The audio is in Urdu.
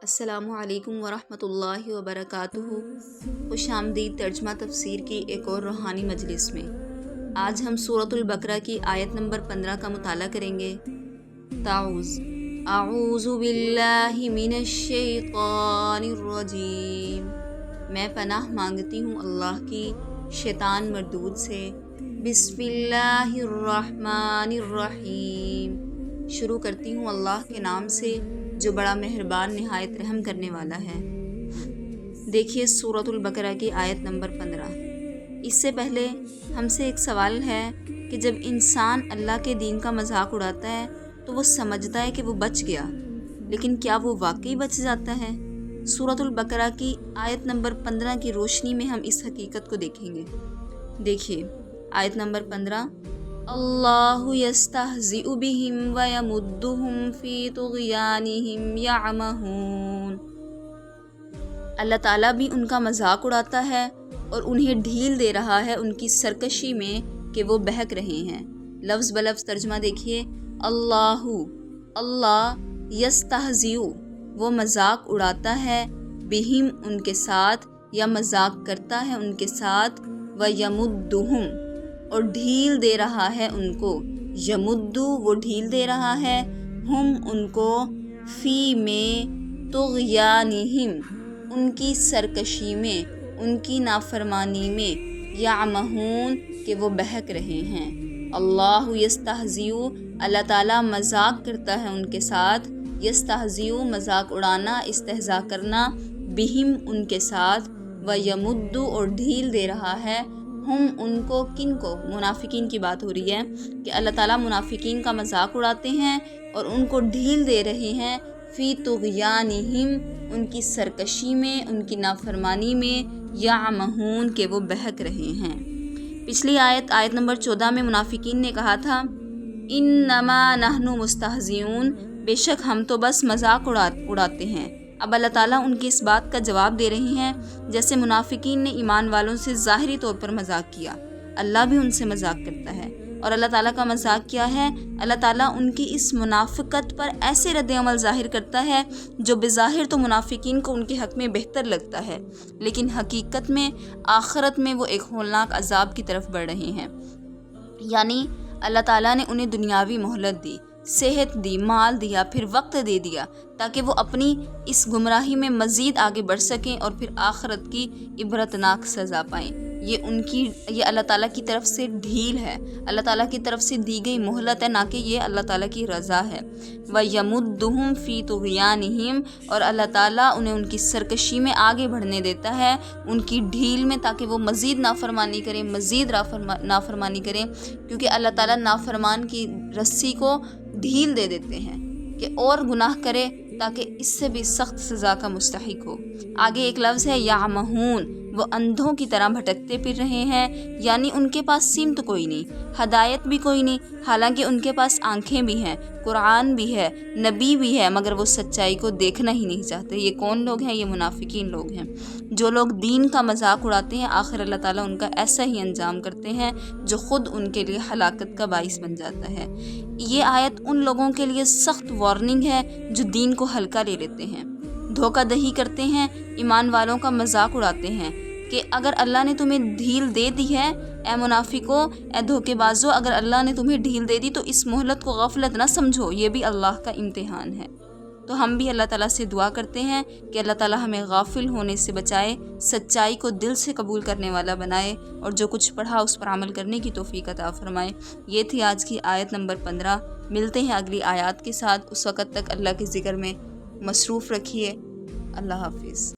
السلام علیکم ورحمۃ اللہ وبرکاتہ۔ خوش آمدید ترجمہ تفسیر کی ایک اور روحانی مجلس میں۔ آج ہم سورۃ البقرہ کی آیت نمبر 15 کا مطالعہ کریں گے۔ اعوذ باللہ من الشیطان الرجیم، میں پناہ مانگتی ہوں اللہ کی شیطان مردود سے۔ بسم اللہ الرحمن الرحیم، شروع کرتی ہوں اللہ کے نام سے جو بڑا مہربان نہایت رحم کرنے والا ہے۔ دیکھیے سورۃ البقرہ کی آیت نمبر 15۔ اس سے پہلے ہم سے ایک سوال ہے کہ جب انسان اللہ کے دین کا مذاق اڑاتا ہے تو وہ سمجھتا ہے کہ وہ بچ گیا، لیکن کیا وہ واقعی بچ جاتا ہے؟ سورۃ البقرہ کی آیت نمبر 15 کی روشنی میں ہم اس حقیقت کو دیکھیں گے۔ دیکھیے آیت نمبر 15، اللہ یستہزئ بہم ویمدہم فی طغیانہم یعمہون، اللہ تعالیٰ بھی ان کا مذاق اڑاتا ہے اور انہیں ڈھیل دے رہا ہے ان کی سرکشی میں کہ وہ بہک رہے ہیں۔ لفظ بلفظ ترجمہ دیکھیے، اللہ یستہزئ، وہ مذاق اڑاتا ہے، بہم ان کے ساتھ، یا مذاق کرتا ہے ان کے ساتھ، ویمدہم اور ڈھیل دے رہا ہے ان کو، یمدو وہ ڈھیل دے رہا ہے، ہم ان کو، فی میں، طغیانہم ان کی سرکشی میں، ان کی نافرمانی میں، یعمہون کہ وہ بہک رہے ہیں۔ اللہ یستہزئ، اللہ تعالیٰ مذاق کرتا ہے ان کے ساتھ، یستہزئ مذاق اڑانا، استہزاء کرنا، بہم ان کے ساتھ، ویمد اور ڈھیل دے رہا ہے، ہم ان کو، کن کو؟ منافقین کی بات ہو رہی ہے کہ اللہ تعالیٰ منافقین کا مذاق اڑاتے ہیں اور ان کو ڈھیل دے رہے ہیں، فی طغیانہم ان کی سرکشی میں، ان کی نافرمانی میں، یعمہون کہ وہ بہک رہے ہیں۔ پچھلی آیت نمبر 14 میں منافقین نے کہا تھا انما نحن مستہزئون، بے شک ہم تو بس مذاق اڑاتے ہیں۔ اب اللہ تعالیٰ ان کی اس بات کا جواب دے رہے ہیں، جیسے منافقین نے ایمان والوں سے ظاہری طور پر مذاق کیا، اللہ بھی ان سے مذاق کرتا ہے۔ اور اللہ تعالیٰ کا مذاق کیا ہے؟ اللہ تعالیٰ ان کی اس منافقت پر ایسے رد عمل ظاہر کرتا ہے جو بظاہر تو منافقین کو ان کے حق میں بہتر لگتا ہے، لیکن حقیقت میں آخرت میں وہ ایک ہولناک عذاب کی طرف بڑھ رہے ہیں۔ یعنی اللہ تعالیٰ نے انہیں دنیاوی مہلت دی، صحت دی، مال دیا، پھر وقت دے دیا تاکہ وہ اپنی اس گمراہی میں مزید آگے بڑھ سکیں اور پھر آخرت کی عبرتناک سزا پائیں۔ یہ اللہ تعالیٰ کی طرف سے ڈھیل ہے، اللہ تعالیٰ کی طرف سے دی گئی مہلت ہے، نہ کہ یہ اللہ تعالیٰ کی رضا ہے۔ وَيَمُدُّهُمْ فِي طُغْيَانِهِمْ، اور اللہ تعالیٰ انہیں ان کی سرکشی میں آگے بڑھنے دیتا ہے، ان کی ڈھیل میں، تاکہ وہ مزید نافرمانی کریں، مزید نافرمانی کریں، کیونکہ اللہ تعالیٰ نافرمان کی رسی کو ڈھیل دے دیتے ہیں کہ اور گناہ کرے تاکہ اس سے بھی سخت سزا کا مستحق ہو۔ آگے ایک لفظ ہے یعمہون، وہ اندھوں کی طرح بھٹکتے پھر رہے ہیں، یعنی ان کے پاس سمت کوئی نہیں، ہدایت بھی کوئی نہیں، حالانکہ ان کے پاس آنکھیں بھی ہیں، قرآن بھی ہے، نبی بھی ہے، مگر وہ سچائی کو دیکھنا ہی نہیں چاہتے۔ یہ کون لوگ ہیں؟ یہ منافقین لوگ ہیں، جو لوگ دین کا مذاق اڑاتے ہیں، آخر اللہ تعالیٰ ان کا ایسا ہی انجام کرتے ہیں جو خود ان کے لیے ہلاکت کا باعث بن جاتا ہے۔ یہ آیت ان لوگوں کے لیے سخت وارننگ ہے جو دین کو ہلکا لے لیتے ہیں، دھوکہ دہی کرتے ہیں، ایمان والوں کا مذاق اڑاتے ہیں کہ اگر اللہ نے تمہیں ڈھیل دے دی ہے، اے منافقو، اے دھوکے بازو، اگر اللہ نے تمہیں ڈھیل دے دی تو اس مہلت کو غفلت نہ سمجھو، یہ بھی اللہ کا امتحان ہے۔ تو ہم بھی اللہ تعالیٰ سے دعا کرتے ہیں کہ اللہ تعالیٰ ہمیں غافل ہونے سے بچائے، سچائی کو دل سے قبول کرنے والا بنائے، اور جو کچھ پڑھا اس پر عمل کرنے کی توفیق عطا فرمائے۔ یہ تھی آج کی آیت نمبر 15۔ ملتے ہیں اگلی آیات کے ساتھ، اس وقت تک اللہ کے ذکر میں مصروف رکھیے۔ اللہ حافظ۔